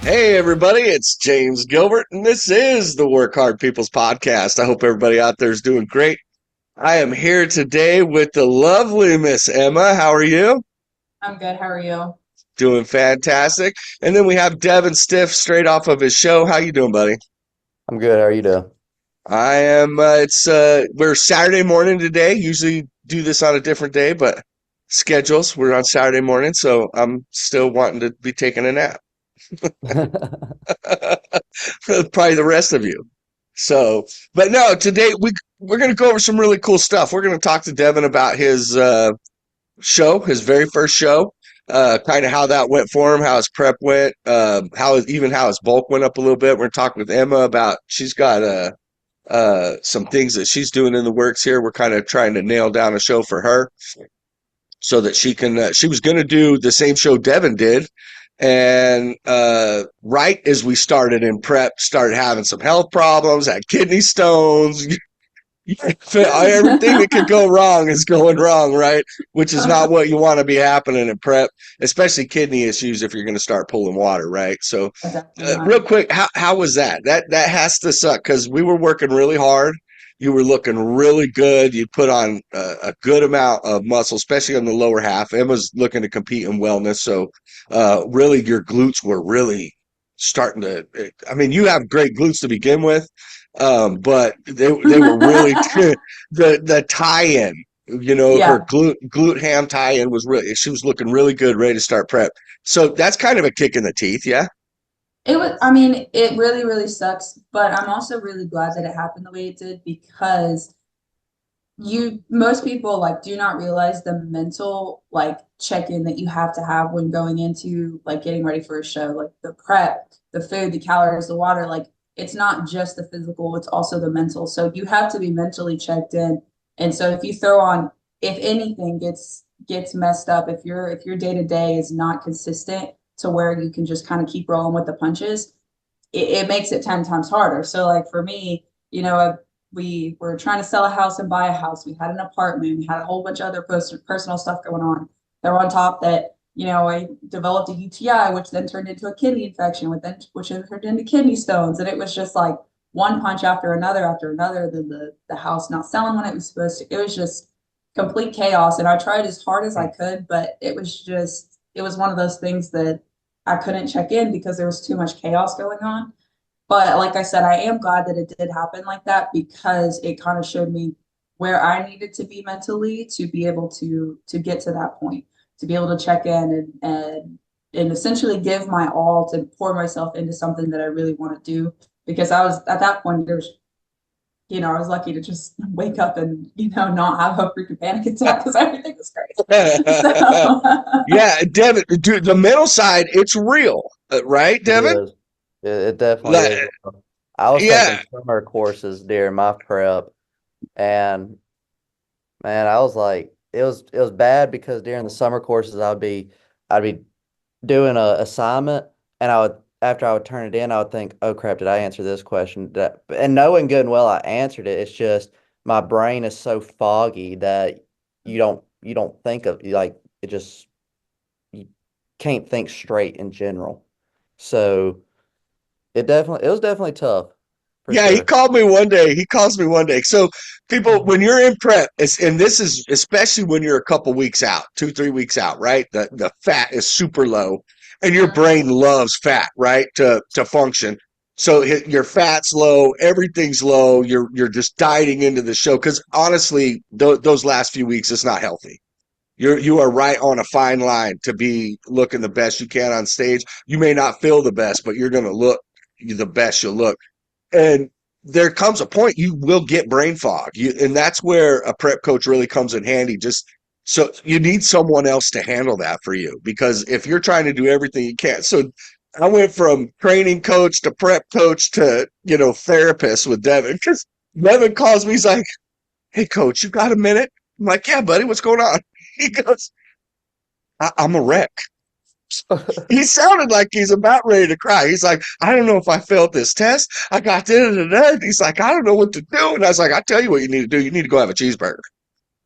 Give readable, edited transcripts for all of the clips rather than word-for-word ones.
Hey, everybody, it's James Gilbert, and this is the Work Hard People's Podcast. I hope everybody out there is doing great. I am here today with the lovely Miss Emma. How are you? I'm good. How are you? Doing fantastic. And then we have Devin Stiff straight off of his show. How you doing, buddy? I'm good. How are you doing? I am, we're Saturday morning today. Usually do this on a different day, but schedules, we're on Saturday morning, so I'm still wanting to be taking a nap. Probably the rest of you. So, but no, today we're going to go over some really cool stuff. We're going to talk to Devin about his show, his very first show, kind of how that went for him, how his prep went, how his bulk went up a little bit. We're going to talk with Emma about she's got some things that she's doing in the works here. We're kind of trying to nail down a show for her so that she can. She was going to do the same show Devin did, and right as we started in prep, started having some health problems, had kidney stones. Everything that could go wrong is going wrong, right? Which is not what you want to be happening in prep, especially kidney issues if you're going to start pulling water, right? So, Definitely real not. quick, how was that? That has to suck because we were working really hard. You were looking really good. You put on a good amount of muscle, especially on the lower half. Emma's looking to compete in wellness, so really your glutes were really starting to. I mean, you have great glutes to begin with, but they were really the tie-in. You know, her Yeah, glute ham tie-in was really. She was looking really good, ready to start prep. So that's kind of a kick in the teeth, yeah. it was, I mean, it really, really sucks, but I'm also really glad that it happened the way it did because most people like do not realize the mental like check-in that you have to have when going into like getting ready for a show, like the prep, the food, the calories, the water, like it's not just the physical, it's also the mental. So you have to be mentally checked in. And so if you throw on, if anything gets messed up, if your day-to-day is not consistent to where you can just kind of keep rolling with the punches, it makes it 10 times harder. So like for me, we were trying to sell a house and buy a house. We had an apartment. We had a whole bunch of other personal stuff going on. There on top that, I developed a UTI, which then turned into a kidney infection, which then turned into kidney stones. And it was just like one punch after another. Then the house not selling when it was supposed to. It was just complete chaos. And I tried as hard as I could, but it was one of those things that I couldn't check in because there was too much chaos going on. But like I said, I am glad that it did happen like that because it kind of showed me where I needed to be mentally to be able to get to that point, to be able to check in and essentially give my all to pour myself into something that I really want to do. Because I was at that point, I was lucky to just wake up and, not have a freaking panic attack because everything was great. So Yeah, Devin, dude, the mental side, it's real, right, It Devin? is. It definitely Like, is. I was taking yeah, summer courses during my prep, and man, I was like, it was bad because during the summer courses, I'd be doing a assignment, and I would after I would turn it in, I would think, oh crap, did I answer this question? And knowing good and well I answered it, it's just my brain is so foggy that you don't think of like it just you can't think straight in general. So. It was definitely tough for yeah, he sure. called me one day. He calls me one day. So, people, when you're in prep, and this is especially when you're a couple weeks out, 2, 3 weeks out, right? The fat is super low, and your brain loves fat, right? To function. So your fat's low, everything's low. You're just dieting into the show because honestly, those last few weeks, it's not healthy. You are right on a fine line to be looking the best you can on stage. You may not feel the best, but you're going to look the best you'll look. And there comes a point you will get brain fog. And that's where a prep coach really comes in handy. Just so you need someone else to handle that for you because if you're trying to do everything you can. So I went from training coach to prep coach to, therapist with Devin because Devin calls me. He's like, "Hey, coach, you got a minute?" I'm like, "Yeah, buddy, what's going on?" He goes, I'm a wreck. He sounded like he's about ready to cry. He's like, I don't know if I failed this test. I got da da da. He's like, I don't know what to do. And I was like, I tell you what you need to do. You need to go have a cheeseburger.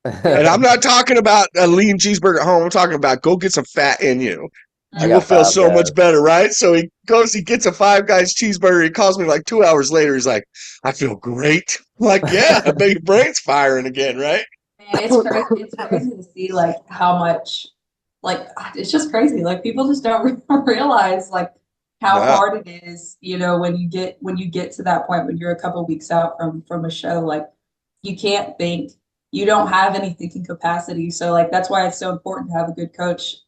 And I'm not talking about a lean cheeseburger at home. I'm talking about go get some fat in you. I you will got feel Five so much Guys. better, right? So he goes, he gets a Five Guys cheeseburger. He calls me like 2 hours later. He's like, I feel great. I'm like, yeah, I bet your brain's firing again, right? Man, it's crazy. It's crazy to see like how much, like it's just crazy. Like people just don't realize like how No. hard it is. When you get to that point when you're a couple weeks out from a show, like you can't think. You don't have any thinking capacity. So like that's why it's so important to have a good coach.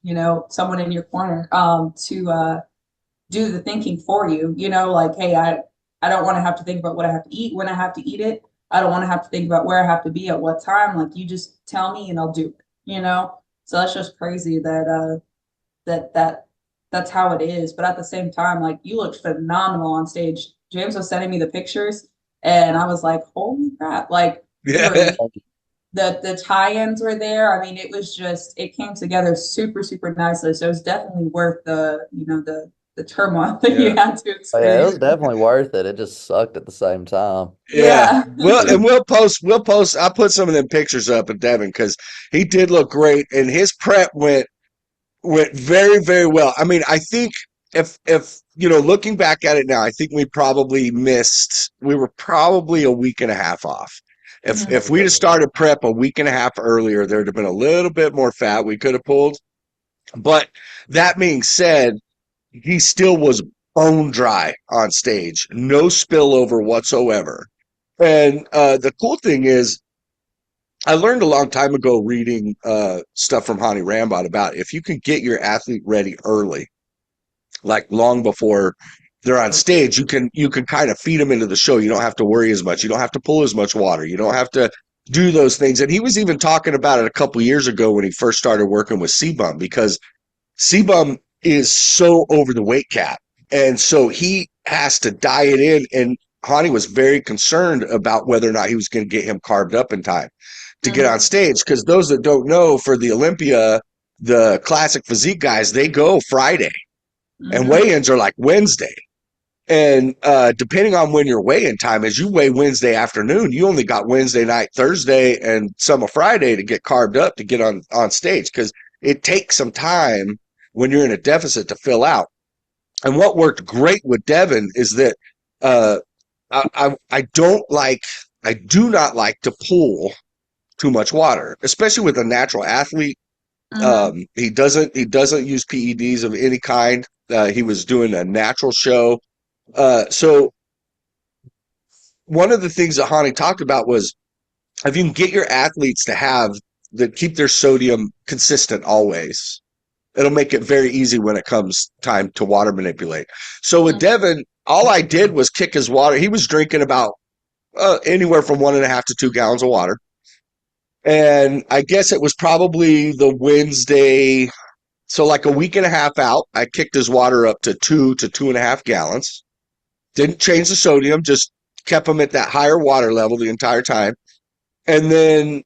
Someone in your corner to do the thinking for you. Like hey, I don't want to have to think about what I have to eat when I have to eat it. I don't want to have to think about where I have to be at what time. Like you just tell me and I'll do it. So that's just crazy that's how it is. But at the same time, like you looked phenomenal on stage. James was sending me the pictures and I was like, holy crap. Like you were Yeah. the tie-ins were there. I mean, it came together super, super nicely. So it's definitely worth the turmoil that you Yeah. had to Oh, yeah, it was experience. definitely worth it. It just sucked at the same time. Yeah. Yeah. Well, and we'll post, I'll put some of them pictures up of Devin because he did look great and his prep went very, very well. I mean, I think if looking back at it now, I think we were probably a week and a half off. If we'd have started prep a week and a half earlier, there'd have been a little bit more fat we could have pulled. But that being said, he still was bone dry on stage, no spillover whatsoever. And the cool thing is, I learned a long time ago reading stuff from Hani Rambod about if you can get your athlete ready early, like long before they're on stage, you can kind of feed them into the show. You don't have to worry as much. You don't have to pull as much water. You don't have to do those things. And he was even talking about it a couple years ago when he first started working with CBum because CBum is so over the weight cap. And so he has to diet in. And Hani was very concerned about whether or not he was going to get him carved up in time to get on stage. Because those that don't know, for the Olympia, the classic physique guys, they go Friday and weigh-ins are like Wednesday. And depending on when your weigh-in time is, you weigh Wednesday afternoon. You only got Wednesday night, Thursday, and some of Friday to get carved up to get on stage because it takes some time when you're in a deficit to fill out. And what worked great with Devin is that uh, I do not like to pull too much water, especially with a natural athlete. He doesn't use PEDs of any kind. He was doing a natural show. So one of the things that Hani talked about was if you can get your athletes to keep their sodium consistent always, it'll make it very easy when it comes time to water manipulate. So with Devin, all I did was kick his water. He was drinking about anywhere from 1.5 to 2 gallons of water. And I guess it was probably the Wednesday. So like a week and a half out, I kicked his water up to 2 to 2.5 gallons. Didn't change the sodium, just kept him at that higher water level the entire time. And then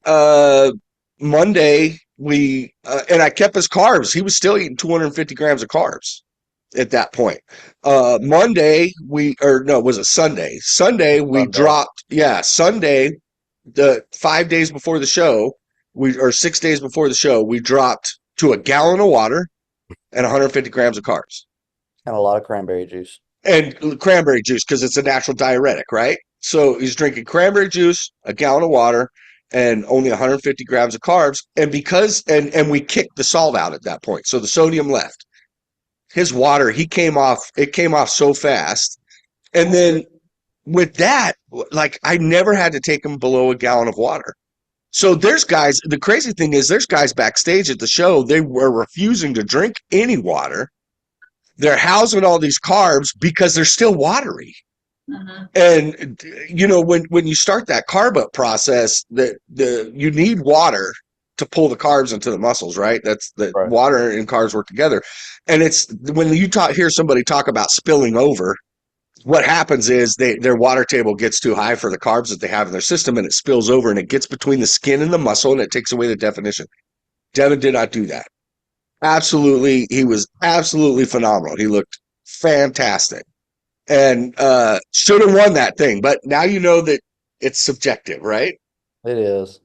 Monday, and I kept his carbs. He was still eating 250 grams of carbs at that point. Monday, was it Sunday? Sunday, we Sunday. dropped, Sunday, the 5 days before the show, or 6 days before the show, we dropped to a gallon of water and 150 grams of carbs. And a lot of cranberry juice. And cranberry juice because it's a natural diuretic, right? So he's drinking cranberry juice, a gallon of water, and only 150 grams of carbs. And we kicked the salt out at that point, so the sodium left. His water, it came off so fast. And then with that, like I never had to take him below a gallon of water. So there's guys. The crazy thing is, there's guys backstage at the show. They were refusing to drink any water. They're housing all these carbs because they're still watery. And when you start that carb up process, you need water to pull the carbs into the muscles, right? That's the Right. water and carbs work together. And it's when you hear somebody talk about spilling over, what happens is their water table gets too high for the carbs that they have in their system, and it spills over and it gets between the skin and the muscle, and it takes away the definition. Devin did not do that. Absolutely, he was absolutely phenomenal. He looked fantastic and should have won that thing. But now you know that it's subjective, right? It is.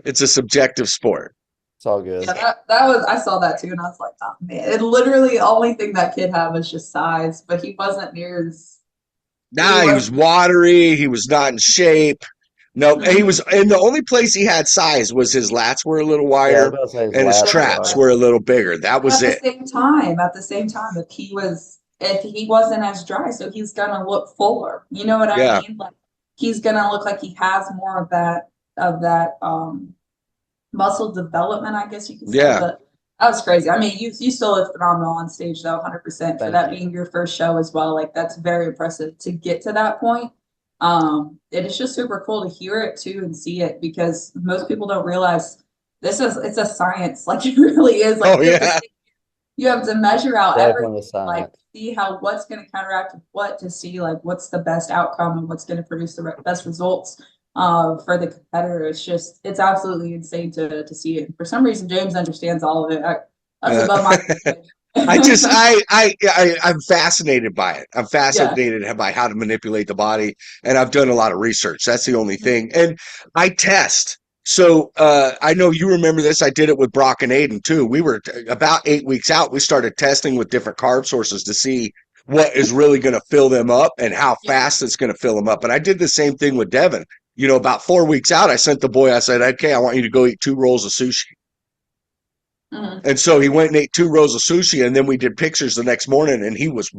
It's a subjective sport. It's all good. Yeah, that was I saw that too, and I was like, oh man, it literally the only thing that kid had was just size, but he wasn't near as he Nah, he was wasn't. watery. He was not in shape. No, he Mhm. was, and the only place he had size was his lats were a little Yeah, I was wider about to say his and his lats were traps wider. were a little bigger. That But was it. at the same time, if he wasn't as dry, so he's gonna look fuller. You know what I Yeah, mean? Like he's gonna look like he has more of that muscle development, I guess you could say. yeah. But that was crazy. I mean, you still look phenomenal on stage though, 100% for Thank that you. being your first show as well. Like that's very impressive to get to that point. It is just super cool to hear it too and see it because most people don't realize it's a science. Like it really is. Like Oh, yeah. you have to measure out everything, Definitely a like science. see how what's going to counteract what to see like what's the best outcome and what's going to produce the best results for the competitor. It's absolutely insane to see it. For some reason, James understands all of it. That's Uh, above my I just, grade. I'm fascinated by it. I'm Yeah. fascinated by how to manipulate the body, and I've done a lot of research. That's the only Mhm. thing. And I test. So I know you remember this. I did it with Brock and Aiden too. We were about 8 weeks out. We started testing with different carb sources to see what is really going to fill them up and how Yeah. fast it's going to fill them up. And I did the same thing with Devin. You know, about 4 weeks out, I sent the boy. I said, "Okay, I want you to go eat 2 rolls of sushi." Mhm. And so he went and ate 2 rolls of sushi, and then we did pictures the next morning, and he was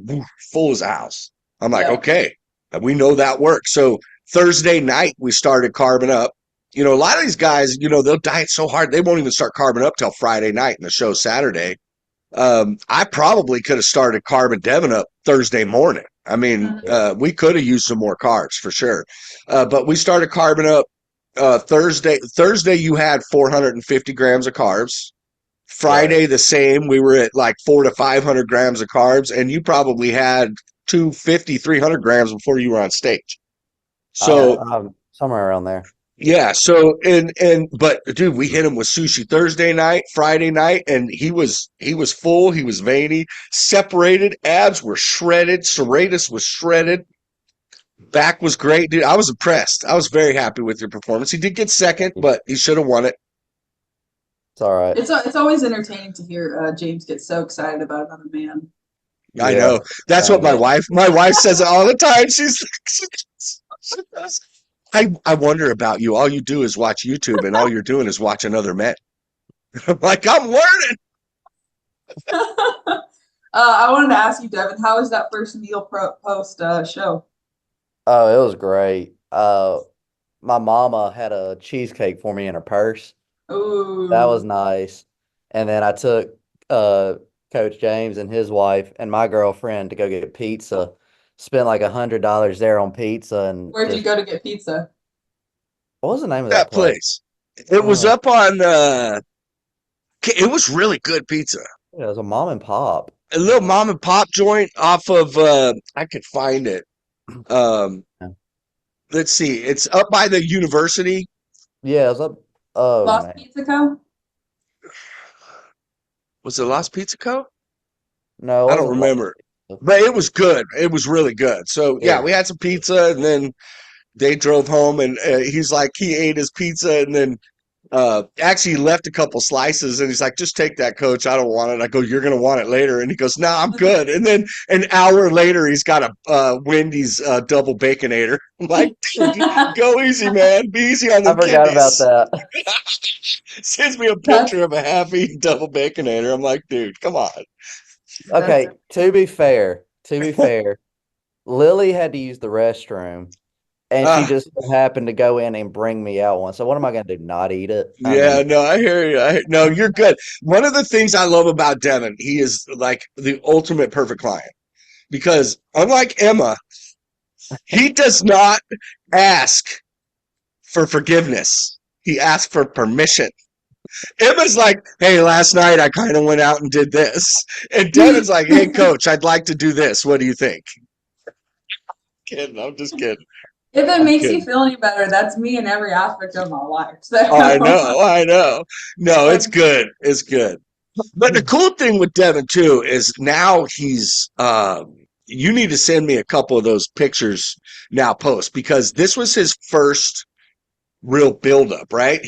full as a house. I'm like, Yeah. okay, we know that works. So Thursday night we started carbing up. You know, a lot of these guys, you know, they'll diet so hard they won't even start carbing up till Friday night, and the show Saturday. I probably could have started carbing Devin up Thursday morning. I mean, Mhm. Yeah. we could have used some more carbs for sure, but we started carbing up Thursday. Thursday you had 450 grams of carbs. Right. Friday, the same. We were at like 400 to 500 grams of carbs, and you probably had 250, 300 grams before you were on stage. So, I'm somewhere around there. yeah. So, but dude, we hit him with sushi Thursday night, Friday night, and he was full. He was veiny, separated. Abs were shredded. Serratus was shredded. Back was great, dude. I was impressed. I was very happy with your performance. He did get Thank second, you. but he should have won it. It's all right. It's always entertaining to hear James get so excited about another man. I Yeah. know. That's what Same. my wife says it all the time. I wonder about you. All you do is watch YouTube and all you're doing is watch another man. I'm like, I'm learning. I wanted to ask you, Devin, how was that first meal post show? Oh, it was great. My mama had a cheesecake for me in her purse. That was Ooh, nice. And then I took uh Coach James and his wife and my girlfriend to go get pizza. Spent like $100 there on pizza and where'd you just go to get pizza? what was the name of that That place? place. It was Uh, up on it was really good pizza. it was a mom and pop. A little mom and pop joint off of I could find it. Um Yeah, let's see. It's up by the university. yeah, it was up. Oh Lost man, Pizza Co. Was it Lost Pizza Co? no, it I don't wasn't. remember. But it was good. It was really good. So It yeah, was. we had some pizza and then they drove home and he's like he ate his pizza and then actually left a couple slices and he's like just take that coach, I don't want it. I go, you're gonna want it later, and he goes, no, I'm good. And then an hour later he's got a Wendy's double baconator. I'm like, dude, go easy, man, be easy on I them forgot about kidneys. that. Sends me a That's picture of a half-eaten double baconator. I'm like, dude, come on. that's Okay, to be fair, Lily had to use the restroom, and she uh just so happened to go in and bring me out one. So what am I gonna do? Not eat it? I Yeah, mean, no, I hear you. No, you're good. One of the things I love about Devin, he is like the ultimate perfect client because unlike Emma, he does not ask for forgiveness. He asks for permission. Emma's like, hey, last night I kind of went out and did this. And Devin's like, hey, coach, I'd like to do this. What do you think? Kidding. I'm just kidding. if it I'm makes you kidding. feel any better, that's me in every aspect of my life. So I know. I know. No, it's like good. It's good. But the cool thing with Devin too is now he's you need to send me a couple of those pictures now post because this was his first real buildup, right?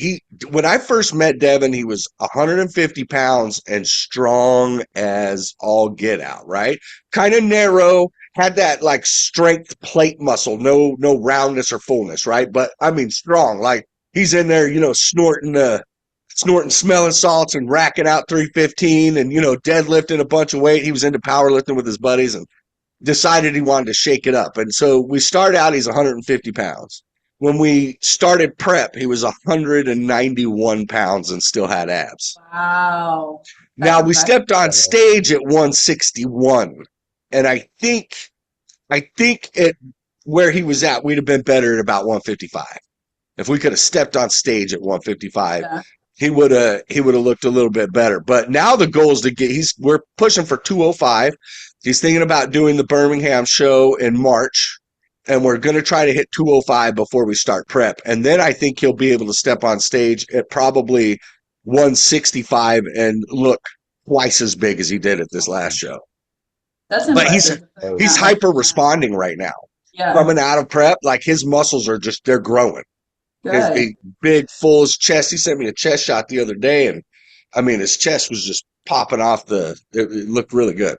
When I first met Devin, he was 150 pounds and strong as all get out, right? Kind of narrow, had that like strength plate muscle, no roundness or fullness, right? But I mean strong, like he's in there, snorting smelling salts and racking out 315 and deadlifting a bunch of weight. He was into powerlifting with his buddies and decided he wanted to shake it up. And so we start out, he's 150 pounds. When we started prep, he was 191 pounds and still had abs. Wow. That's Now we impressive. stepped on stage at 161. And I think at where he was at, we'd have been better at about 155. If we could have stepped on stage at 155, Yeah. he would have looked a little bit better. But now the goal is to we're pushing for 205. He's thinking about doing the Birmingham show in March, and we're going to try to hit 205 before we start prep. And then I think he'll be able to step on stage at probably 165 and look twice as big as he did at this last show. That's But impressive. he's hyper responding right now. Yeah. Coming out of prep, like his muscles are they're growing. His Good. big, full his chest. He sent me a chest shot the other day, and I mean, his chest was just popping off it looked really good.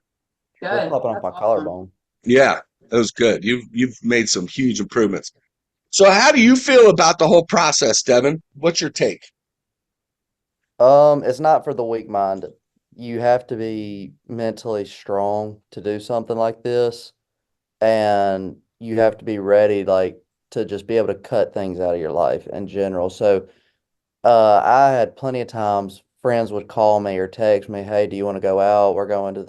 It was Good. popping off That's my awesome. collarbone. Yeah, it was good. You've made some huge improvements. So how do you feel about the whole process, Devin? What's your take? It's not for the weak-minded. You have to be mentally strong to do something like this, and you have to be ready, like, to just be able to cut things out of your life in general. So, I had plenty of times friends would call me or text me, "Hey, do you want to go out? We're going to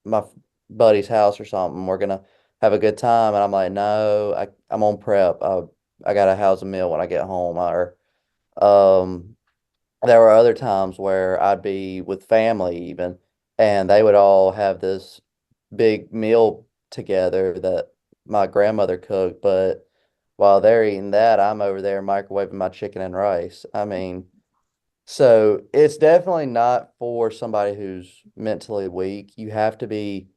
my buddy's house or something. We're gonna have a good time." And I'm like, "No, I'm on prep. I gotta house a meal when I get home." Um, there were other times where I'd be with family even, and they would all have this big meal together that my grandmother cooked, but while they're eating that, I'm over there microwaving my chicken and rice. I mean, so it's definitely not for somebody who's mentally weak. You definitely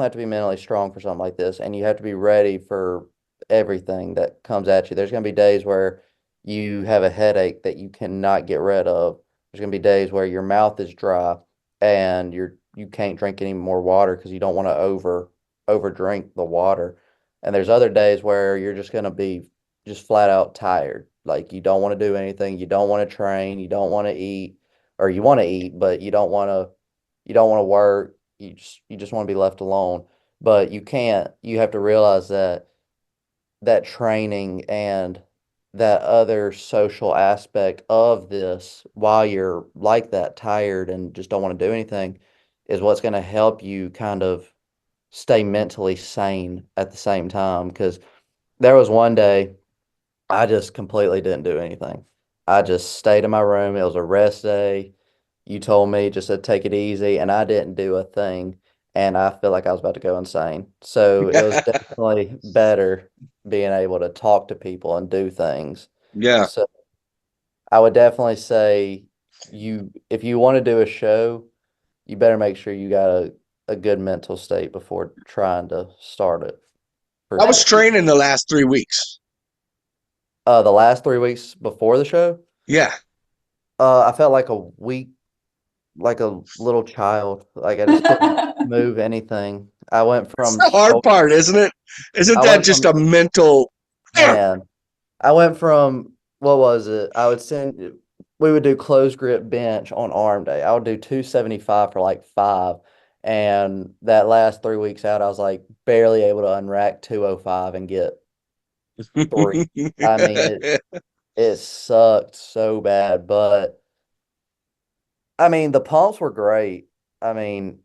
have to be mentally strong for something like this, and you have to be ready for everything that comes at you. There's going to be days where you have a headache that you cannot get rid of. There's going to be days where your mouth is dry and you can't drink any more water because you don't want to over drink the water. And there's other days where you're just going to be just flat out tired. Like you don't want to do anything, you don't want to train, you don't want to eat, or you want to eat, but you don't want to work. You just want to be left alone. But you can't. You have to realize that training and that other social aspect of this while you're like that tired and just don't want to do anything is what's going to help you kind of stay mentally sane at the same time. Because there was one day I just completely didn't do anything. I just stayed in my room. It was a rest day. You told me just to take it easy, and I didn't do a thing. And I feel like I was about to go insane. So it was definitely better being able to talk to people and do things. Yeah. So I would definitely say if you want to do a show, you better make sure you got a good mental state before trying to start it. For I was sure. training the last 3 weeks. The last 3 weeks before the show, Yeah. I felt like a weak, like a little child. Like I just couldn't move anything. I went That's from the hard shoulder. part, isn't it? Isn't I that went just from a mental man. I went from what was it? We would do closed grip bench on arm day. I would do 275 for like 5. And that last 3 weeks out, I was like barely able to unrack 205 and get 3. I mean, it sucked so bad, but I mean, the pumps were great. I mean,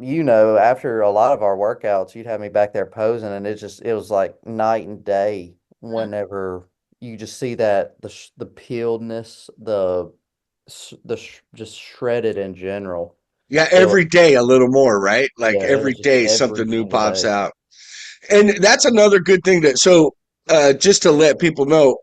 after a lot of our workouts, you'd have me back there posing, and it was like night and day whenever you just see that the peeledness, just shredded in general. Yeah, It was, every day a little more, right? Like yeah, it every was just day every something new single pops day. out. And that's another good thing just to let people know,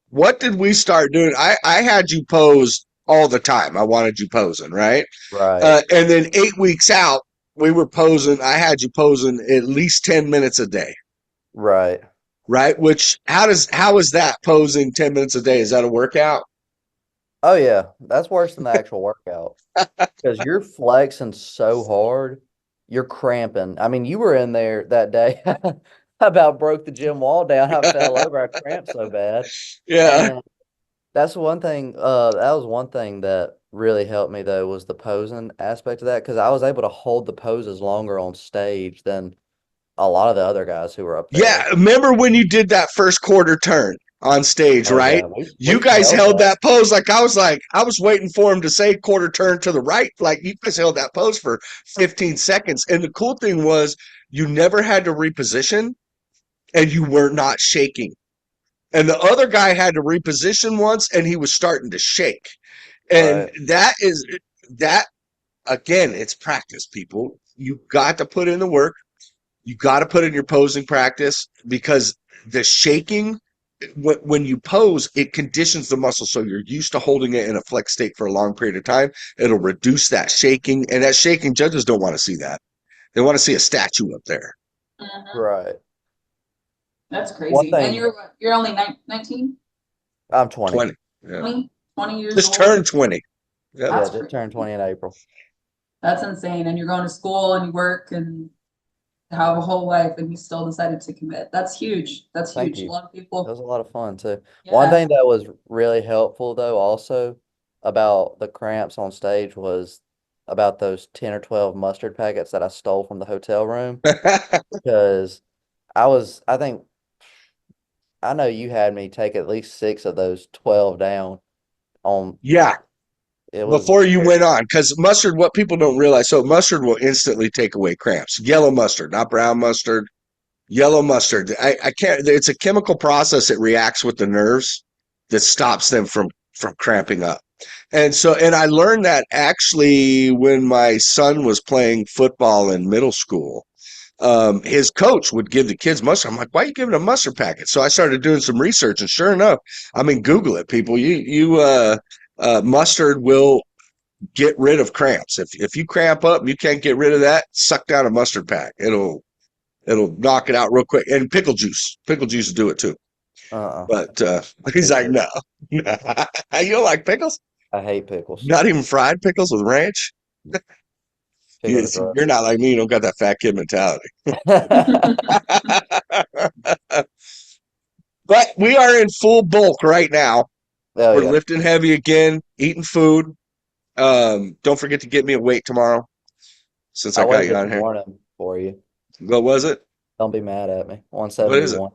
what did we start doing? I had you pose all the time. I wanted you posing, right? Right, And then 8 weeks out, we were posing. I had you posing at least 10 minutes a day. right. right? Which how is that posing 10 minutes a day? Is that a workout? Oh yeah, that's worse than the actual workout because you're flexing so hard, you're cramping. I mean, you were in there that day. I about broke the gym wall down. I fell over. I cramped so bad. Yeah. And that's one thing, that was one thing that really helped me though was the posing aspect of that because I was able to hold the poses longer on stage than a lot of the other guys who were up Yeah, there. remember when you did that first quarter turn on stage, Oh right? yeah, we You guys held held that. that pose like I was waiting for him to say quarter turn to the right. Like you guys held that pose for 15 seconds. And the cool thing was you never had to reposition and you were not shaking. And the other guy had to reposition once and he was starting to shake. And Right. that again, it's practice, people. You got to put in the work. You got to put in your posing practice because the shaking, when you pose, it conditions the muscle. So you're used to holding it in a flex state for a long period of time. It'll reduce that shaking. And that shaking, judges don't want to see that. They want to see a statue up there. Mhm. Right. That's One crazy. And thing, you're only 19, I'm 20. 20. Yeah. 20 years Just old. turned 20. Yep. Yeah, That's just crazy. turned 20 in April. That's insane. And you're going to school and you work and have a whole life and you still decided to commit. That's huge. That's Thank huge. A you. lot of That people, was a lot of fun too. One yeah. thing that was really helpful though also about the cramps on stage was about those 10 or 12 mustard packets that I stole from the hotel room because I think I know you had me take at least 6 of those 12 down on Yeah. it was Before you very went on, because mustard, what people don't realize, so mustard will instantly take away cramps. Yellow mustard, not brown mustard. Yellow mustard. I can't. It's a chemical process that reacts with the nerves that stops them from cramping up. And I learned that actually when my son was playing football in middle school. His coach would give the kids mustard. I'm like, why are you giving them mustard packets? So I started doing some research, and sure enough, I mean, Google it, people. Mustard will get rid of cramps. If you cramp up and you can't get rid of that, suck down a mustard pack. It'll knock it out real quick. And pickle juice will do it too. uh-uh. But he's Too like, good. no, you don't like pickles? I hate pickles. Not even fried pickles with ranch? Pickles are You're not like me. You don't got that fat kid mentality. gross. But we are in full bulk right now. Oh We're yeah. lifting heavy again, eating food. Don't forget to get me a weight tomorrow since I I got weighed you this on here. morning for you. What was it? Don't be mad at me. What is it? 171.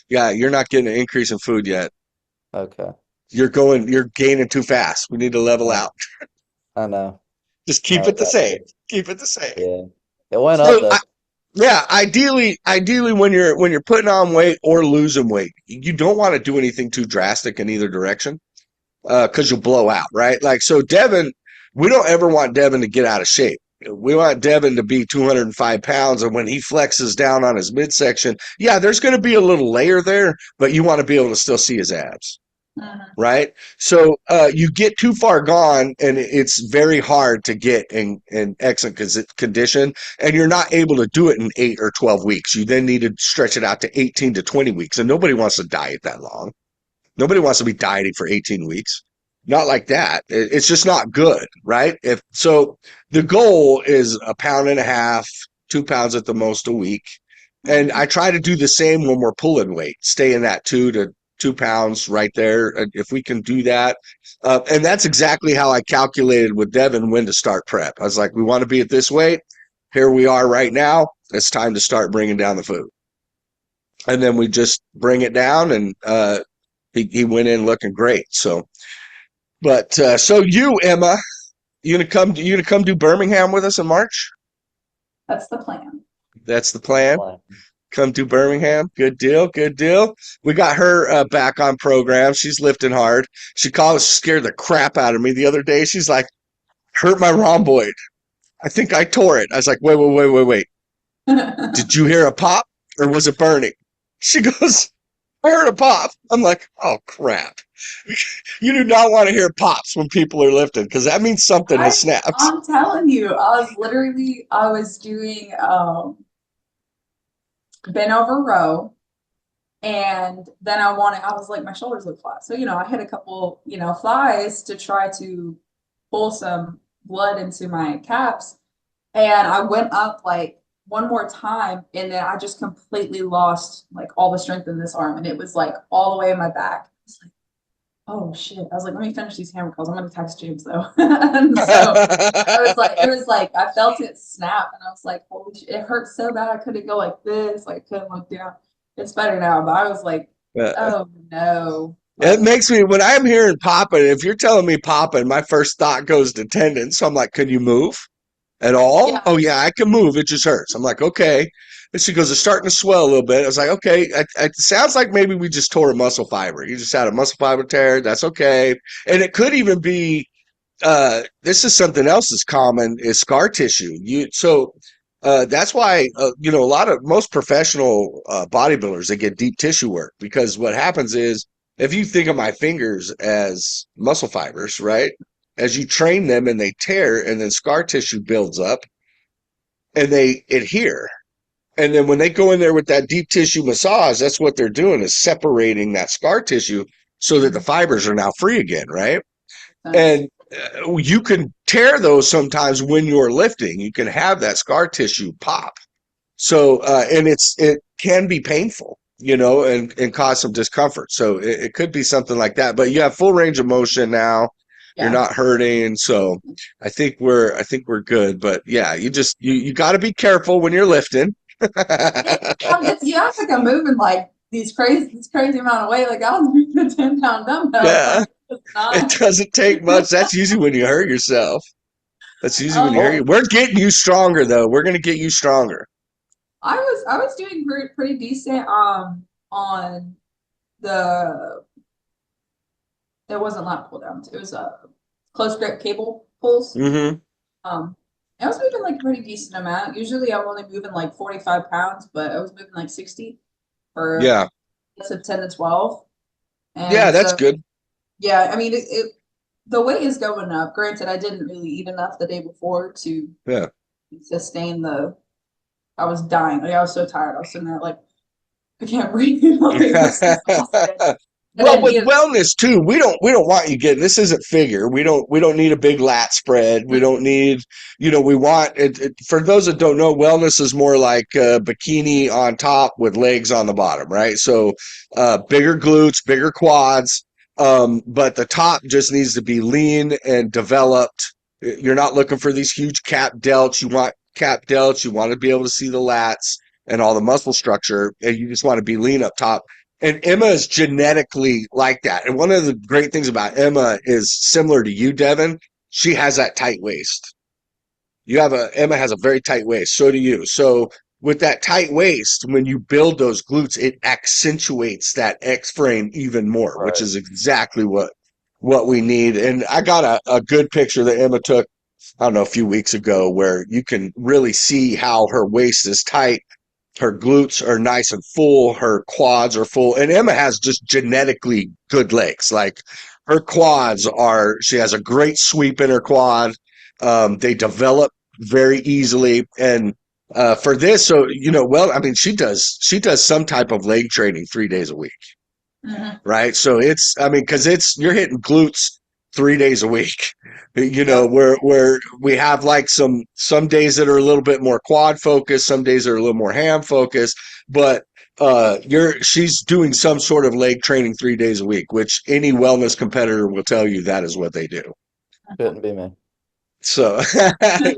Yeah, you're not getting an increase in food yet. Okay. You're gaining too fast. We need to level I, out. I know. Just keep No, it the got same. to. Keep it the same. Yeah. It went up So though. yeah, ideally when you're putting on weight or losing weight, you don't want to do anything too drastic in either direction. Because you'll blow out, right? Like, so Devin, we don't ever want Devin to get out of shape. We want Devin to be 205 pounds. And when he flexes down on his midsection, yeah, there's going to be a little layer there, but you want to be able to still see his abs, Mhm. right? So you get too far gone and it's very hard to get in excellent condition. And you're not able to do it in 8 or 12 weeks. You then need to stretch it out to 18 to 20 weeks. And nobody wants to diet that long. Nobody wants to be dieting for 18 weeks. Not like that. It's just not good, right? If so, the goal is a pound and a half, 2 pounds at the most a week. And I try to do the same when we're pulling weight, stay in that 2 to 2 pounds right there. If we can do that. And that's exactly how I calculated with Devin when to start prep. I was like, we want to be at this weight. Here we are right now. It's time to start bringing down the food. And then we just bring it down and he went in looking great. So, but so you, Emma, you gonna come do Birmingham with us in March? That's the plan. That's the That's the plan. plan. Come to Birmingham. Good deal. Good deal. We got her back on program. She's lifting hard. She called, scared the crap out of me the other day. She's like, hurt my rhomboid. I think I tore it. I was like, wait. Did you hear a pop or was it burning? She goes, I heard a pop. I'm like, oh crap. You do not want to hear pops when people are lifting because that means something has snapped. I'm telling you, I was doing bent over row And then I was like, my shoulders look flat. So, I hit a couple, flies to try to pull some blood into my caps. And I went up like one more time, and then I just completely lost like all the strength in this arm. And it was like all the way in my back. I was like, oh shit. I was like, let me finish these hammer calls. I'm gonna text James though. And so it was like I felt it snap, and I was like, holy shit, it hurt so bad I couldn't go like this, like couldn't look down. It's better now, but I was like, oh no. It Like, makes me, when I'm hearing popping, if you're telling me popping, my first thought goes to tendon. So I'm like, can you move at all? yeah, Oh, yeah, I can move. It just hurts. I'm like, okay. And she goes, it's starting to swell a little bit. I was like, okay, it sounds like maybe we just tore a muscle fiber. You just had a muscle fiber tear. That's okay. And it could even be, this is something else that's common is scar tissue. That's why, most professional bodybuilders, they get deep tissue work because what happens is, if you think of my fingers as muscle fibers, right? As you train them and they tear and then scar tissue builds up and they adhere. And then when they go in there with that deep tissue massage, that's what they're doing is separating that scar tissue so that the fibers are now free again, right? sense. And you can tear those sometimes when you're lifting. You can have that scar tissue pop. So, and it can be painful, and cause some discomfort. So it could be something like that, but you have full range of motion now. You're Yeah. not hurting. So I think we're good, but yeah, you got to be careful when you're lifting. You act like I'm moving like this crazy amount of weight. Like I was moving a 10-pound dumbbell. Yeah, Like it's it not. doesn't take much. That's usually when you hurt yourself. That's usually when you hurt Oh, you. We're getting you stronger though. We're going to get you stronger. I was doing pretty decent on the it wasn't lat pull downs. It was close grip cable pulls. Hmm. Um, I was moving like a pretty decent amount. Usually I'm only moving like 45 pounds, but I was moving like 60 for Yeah. that's a 10 to 12. Yeah, And that's so good. yeah, I mean the weight is going up. Granted, I didn't really eat enough the day before to Yeah. sustain I was dying. Like I was so tired. I was sitting there like I can't breathe. Like I was exhausted. And Well, then with wellness too, we don't want you getting, this isn't figure. We don't need a big lat spread. We don't need, we want for those that don't know, wellness is more like a bikini on top with legs on the bottom, right? So bigger glutes, bigger quads, but the top just needs to be lean and developed. You're not looking for these huge cap delts. You want cap delts. You want to be able to see the lats and all the muscle structure, and you just want to be lean up top. And Emma is genetically like that. And one of the great things about Emma is similar to you, Devin. She has that tight waist. Emma has a very tight waist. So do you. So with that tight waist, when you build those glutes, it accentuates that X frame even more, which Right. is exactly what we need. And I got a good picture that Emma took, I don't know, a few weeks ago where you can really see how her waist is tight. Her glutes are nice and full. Her quads are full. And Emma has just genetically good legs. Like she has a great sweep in her quad. They develop very easily. And for this, so, I mean, she does some type of leg training 3 days a week, Mhm. right? So because you're hitting glutes 3 days a week. Yep. Where we have like some days that are a little bit more quad focused, some days are a little more ham focused, but she's doing some sort of leg training 3 days a week, which any wellness competitor will tell you that is what they do. Couldn't be me. So,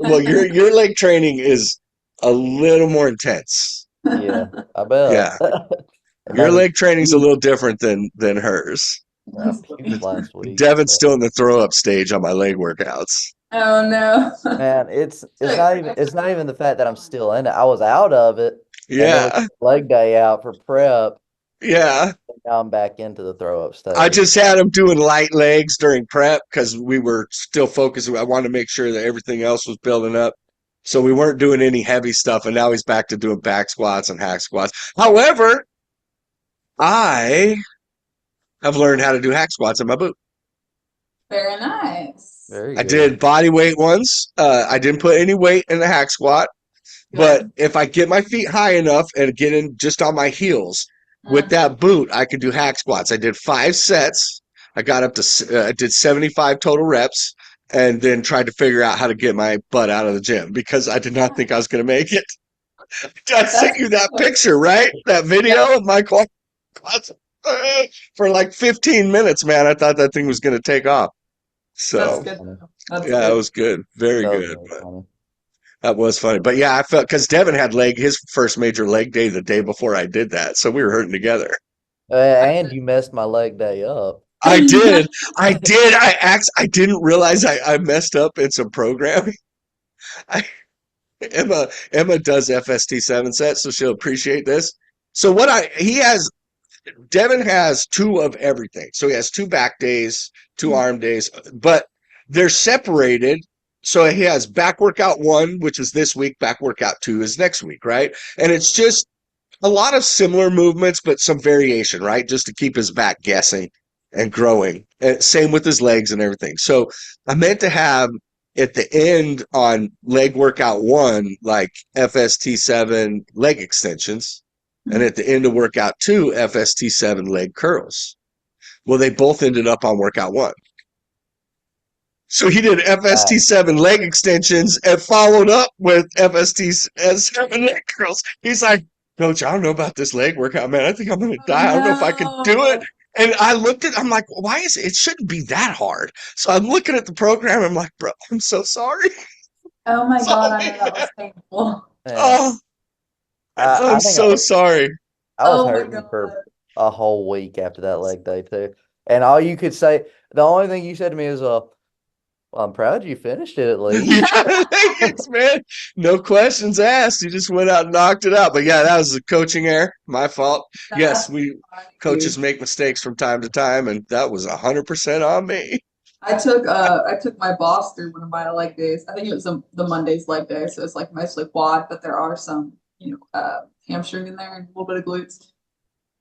well, your leg training is a little more intense. Yeah, I bet. Yeah, It your made me leg training's a puke. little different than hers. I That's puked funny. last week. Devin's So still in the throw up stage on my leg workouts. Oh no. man, it's So, it's not even the fact that I'm still in it. I was out of it, and then we Yeah, took leg day out for prep, yeah. and now I'm back into the throw up I stage. just had him doing light legs during prep because we were still focused. I wanted to make sure that everything else was building up. So we weren't doing any heavy stuff. And now he's back to doing back squats and hack squats. However, I have learned how to do hack squats in my boot. very nice. Very I good. did body weight ones. I didn't put any weight in the hack squat. But Good. if I get my feet high enough and get in just on my heels, With that boot, I could do hack squats. I did 5 sets. I got up to, I did 75 total reps and then tried to figure out how to get my butt out of the gym because I did not think I was going to make it. I sent you that picture, right? That video of my quads for like 15 minutes, man. I thought that thing was going to take off. That's So, good. Funny. That's yeah, it good. was good. Very That was good. really But funny. that was funny. But yeah, I felt because Devin had his first major leg day the day before I did that. So we were hurting together. And you messed my leg day up. I did. I did. I didn't realize I messed up in some programming. I, Emma does FST 7 sets, so she'll appreciate this. So Devin has 2 of everything. So he has 2 back days, 2 arm days, but they're separated. So he has back workout 1, which is this week, back workout 2 is next week, right? And it's just a lot of similar movements, but some variation, right? Just to keep his back guessing and growing. And same with his legs and everything. So I meant to have at the end on leg workout 1, like FST7 leg extensions. And at the end of workout 2, FST7 leg curls. Well, they both ended up on workout 1. So he did FST7 leg extensions and followed up with FST7 leg curls. He's like, Coach, I don't know about this leg workout, man. I think I'm going to die. I don't know if I can do it. No. And I looked at I'm like, why is it? It shouldn't be that hard. So I'm looking at the program. I'm like, bro, I'm so sorry. Oh my God, I Sorry. know that was painful. Man, Oh, I I'm think so sorry. I was Oh my hurting God. for a whole week after that leg day too. And all you could say, the only thing you said to me is, well, I'm proud you finished it at least. Thanks, man. No questions asked. You just went out and knocked it out. But yeah, that was a coaching error. My fault. Yes, That's we funny. coaches make mistakes from time to time, and that was 100% on me. I took my boss through one of my leg days. I think it was the Monday's leg day, so it's like mostly quad, but there are some, hamstring in there and a little bit of glutes.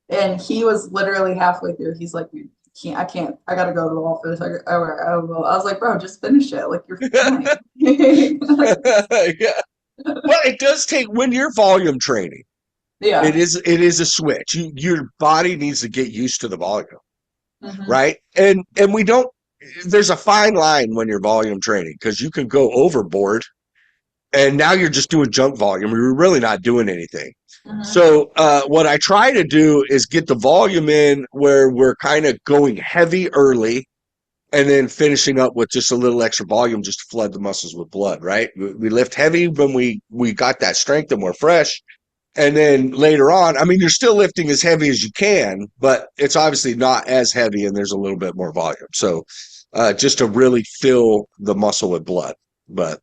And he was literally halfway through. He's like, "Man, I can't. I gotta go to the office." I was like, "Bro, just finish it. Like you're fine." Yeah. Well, it does take when you're volume training. Yeah. It is a switch. Your body needs to get used to the volume, Mhm. right? And we don't. There's a fine line when you're volume training because you can go overboard, and now you're just doing junk volume. You're really not doing anything. Mhm. So what I try to do is get the volume in where we're kind of going heavy early and then finishing up with just a little extra volume just to flood the muscles with blood, right? We lift heavy when we got that strength and we're fresh. And then later on, I mean, you're still lifting as heavy as you can, but it's obviously not as heavy and there's a little bit more volume. So just to really fill the muscle with blood. But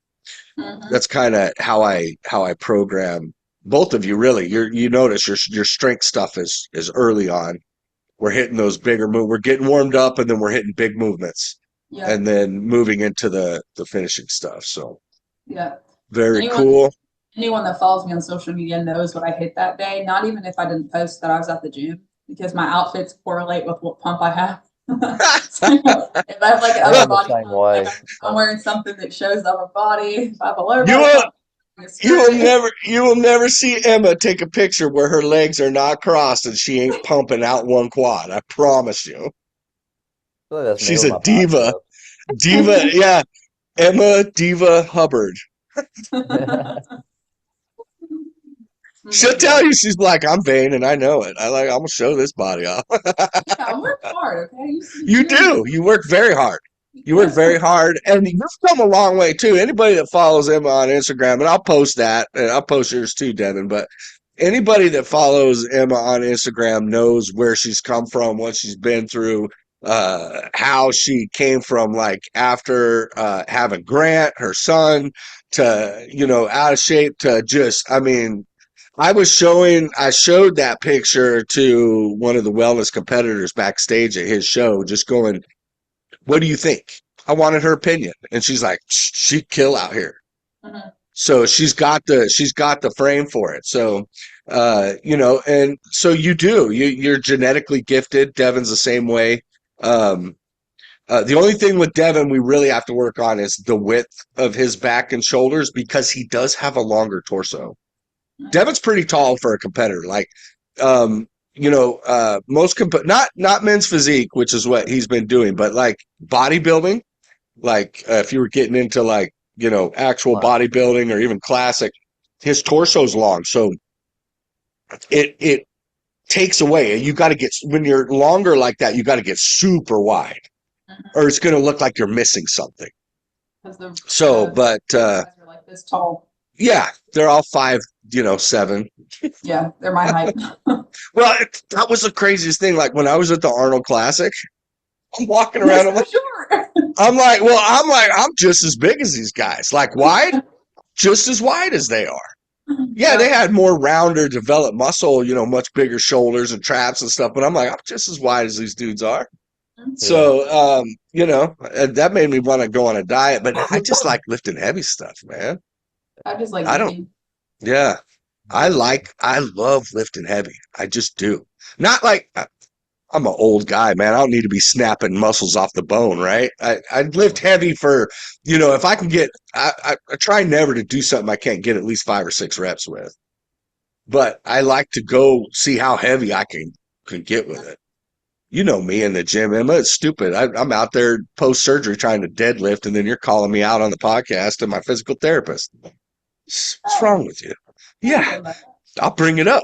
Mhm. that's kind of how I program both of you really. You notice your strength stuff is early on. We're hitting those bigger we're getting warmed up and then we're hitting big movements Yeah. and then moving into the finishing stuff. So Yeah. very Anyone cool. anyone that follows me on social media knows what I hit that day. Not even if I didn't post that I was at the gym, because my outfits correlate with what pump I have. So, if I have like an I'm upper the body same pump, like way. I'm wearing something that shows the upper body. If I have a lower You body will pump, I'm wearing a skirt. you will never see Emma take a picture where her legs are not crossed and she ain't pumping out one quad. I promise you. I feel like that's me She's with a my diva. biceps. Diva, yeah. Emma Diva Hubbard. She'll tell you she's like, I'm vain and I know it. I'm gonna show this body off. Yeah, I work hard, okay? You see the You gym. do. You work very hard. You work very hard, and you've come a long way too. Anybody that follows Emma on Instagram, and I'll post that, and I'll post yours too, Devin. But anybody that follows Emma on Instagram knows where she's come from, what she's been through, how she came from, like after having Grant, her son, to out of shape to just. I mean, I showed that picture to one of the wellness competitors backstage at his show, just going, what do you think? I wanted her opinion. And she's like, she'd kill out here. Mhm. So she's got the frame for it. So, and so you're genetically gifted. Devin's the same way. Um, the only thing with Devin we really have to work on is the width of his back and shoulders because he does have a longer torso. Devin's pretty tall for a competitor. Like, not men's physique, which is what he's been doing, but like bodybuilding, like if you were getting into like, actual Right. bodybuilding or even classic, his torso's long. So it takes away. You got to get, when you're longer like that, you got to get super wide or it's going to look like you're missing something. So, but guys are like this tall. yeah, they're all 5'7". Yeah, they're my height. Well, that was the craziest thing. Like when I was at the Arnold Classic, I'm walking around. They're so short. I'm just as big as these guys. Like wide, just as wide as they are. Yeah, they had more rounder, developed muscle, much bigger shoulders and traps and stuff. But I'm like, I'm just as wide as these dudes are. So, that made me want to go on a diet. But I just like lifting heavy stuff, man. I just like I don't. eating. Yeah, I love lifting heavy. I just do. Not like I'm an old guy, man. I don't need to be snapping muscles off the bone, right? I lift heavy for, if I can get, I try never to do something I can't get at least 5 or 6 reps with. But I like to go see how heavy I can get with it. You know me in the gym, Emma. It's stupid. I'm out there post surgery trying to deadlift, and then you're calling me out on the podcast and my physical therapist. What's wrong with you? Yeah, I'll bring it up.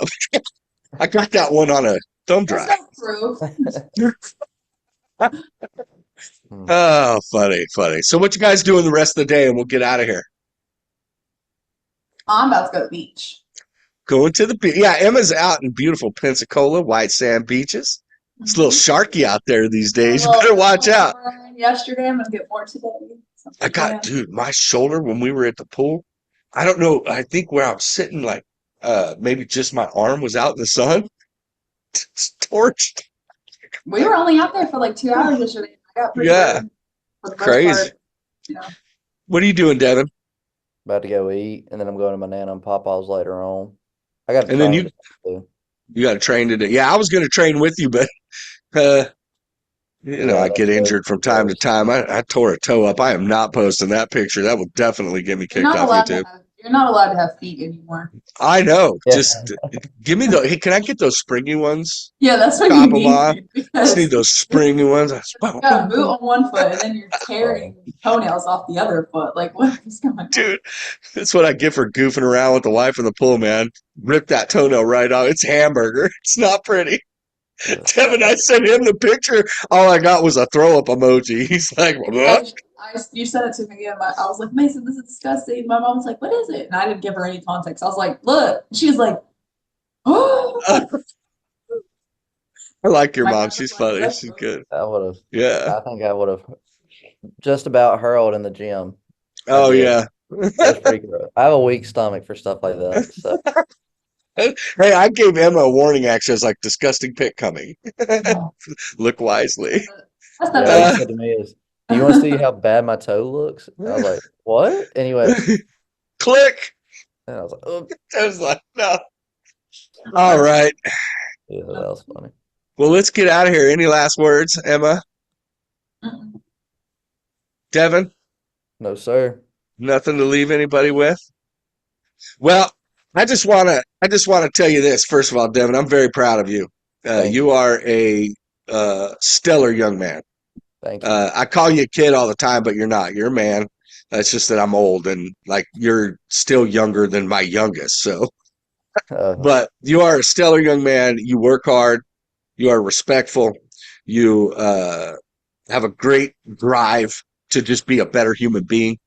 I got that one on a thumb drive. That's no proof. Oh, funny. So what you guys doing the rest of the day and we'll get out of here? I'm about to go to the beach. Going to the beach. Yeah, Emma's out in beautiful Pensacola, white sand beaches. It's a little sharky out there these days. You better watch out. Yesterday, I'm going to get more today. Dude, my shoulder when we were at the pool, I don't know. I think where I'm sitting, like maybe just my arm was out in the sun. It's torched. We were only out there for like 2 hours yesterday. I got pretty good for the most crazy. part. What are you doing, Devin? About to go eat, and then I'm going to my Nana and Papa's later on. I got to And then train today. You got to train today. Yeah, I was going to train with you, but I get injured from time to time. I tore a toe up. I am not posting that picture. That will definitely get me kicked off YouTube. You're not allowed to have feet anymore. I know. Yeah. Just give me those. Hey, can I get those springy ones? Yeah, that's what you need. I just need those springy ones. You got a boot on one foot, and then you're tearing toenails off the other foot. Like, what is going on? Dude, that's what I get for goofing around with the wife in the pool, man. Rip that toenail right off. It's hamburger. It's not pretty. Devin, I sent him the picture. All I got was a throw up emoji. He's like, what? You sent it to me again. I was like, Mason, this is disgusting. My mom was like, what is it? And I didn't give her any context. I was like, look. She was like, oh. I like your mom. She's funny. She's good. I would have. Yeah. I think I would have just about hurled in the gym. Oh, yeah. That's pretty gross. I have a weak stomach for stuff like that. So. Hey, I gave Emma a warning. Actually, I was like, disgusting pic coming. Look wisely. That's what he said to me is, do you want to see how bad my toe looks? And I was like, what? Anyway. Click. And I was like, oh. I was like, no. All right. Yeah, that was funny. Well, let's get out of here. Any last words, Emma? Devin? No, sir. Nothing to leave anybody with? Well, I just want to tell you this. First of all, Devin, I'm very proud of you. You are a stellar young man. Thank you. I call you a kid all the time, but you're not. You're a man. It's just that I'm old and like you're still younger than my youngest. So, but you are a stellar young man. You work hard. You are respectful. You have a great drive to just be a better human being.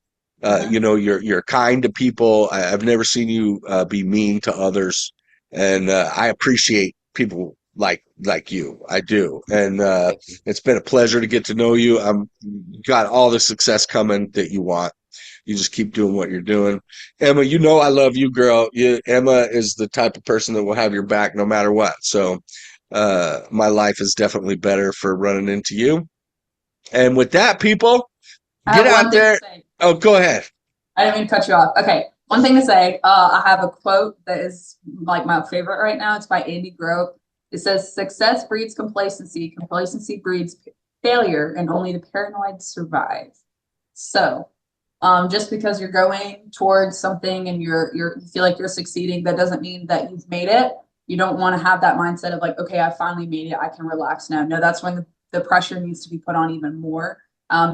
You're kind to people. I've never seen you be mean to others, and I appreciate people like you. I do, and it's been a pleasure to get to know you. Got all the success coming that you want. You just keep doing what you're doing. Emma, I love you, girl. Emma is the type of person that will have your back no matter what. So my life is definitely better for running into you. And with that, people, get out there. Oh, go ahead. I didn't mean to cut you off. Okay. One thing to say, I have a quote that is like my favorite right now. It's by Andy Grove. It says, success breeds complacency. Complacency breeds failure, and only the paranoid survive. So just because you're going towards something and you feel like you're succeeding, that doesn't mean that you've made it. You don't want to have that mindset of like, okay, I finally made it, I can relax now. No, that's when the pressure needs to be put on even more.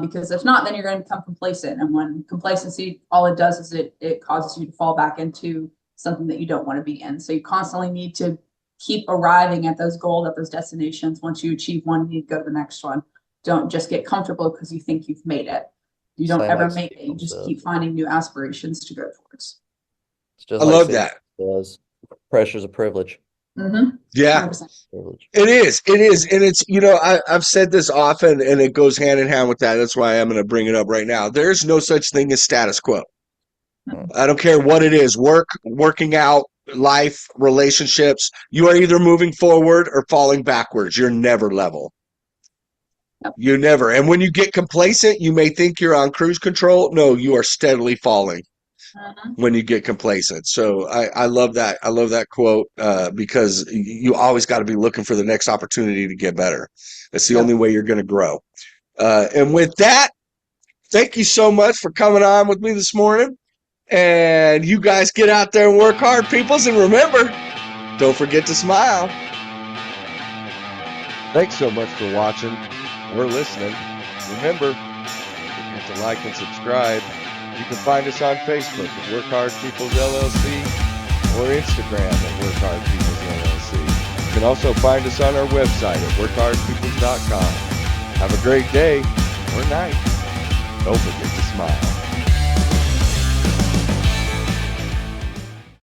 Because if not, then you're going to become complacent. And when complacency, all it does is it causes you to fall back into something that you don't want to be in. So you constantly need to keep arriving at those goals, at those destinations. Once you achieve one, you need to go to the next one. Don't just get comfortable because you think you've made it. You don't Same ever like make it. You Steve just said. keep finding new aspirations to go towards. It's just I like love Steve that. says, pressure's a privilege. Mm-hmm. Yeah. 100%. Privilege. It is. And it's, I've said this often and it goes hand in hand with that. That's why I'm going to bring it up right now. There's no such thing as status quo. I don't care what it is, working out, life, relationships. You are either moving forward or falling backwards. You're never level. Yep. You never. And when you get complacent, you may think you're on cruise control. No, you are steadily falling when you get complacent. So I love that. I love that quote because you always got to be looking for the next opportunity to get better. That's the Yep. only way you're going to grow. And with that, thank you so much for coming on with me this morning. And you guys get out there and work hard, peoples. And remember, don't forget to smile. Thanks so much for watching or listening. Remember, don't forget to like and subscribe. You can find us on Facebook at Work Hard Peoples LLC or Instagram at Work Hard Peoples LLC. You can also find us on our website at workhardpeoples.com. Have a great day or night. Don't forget to smile.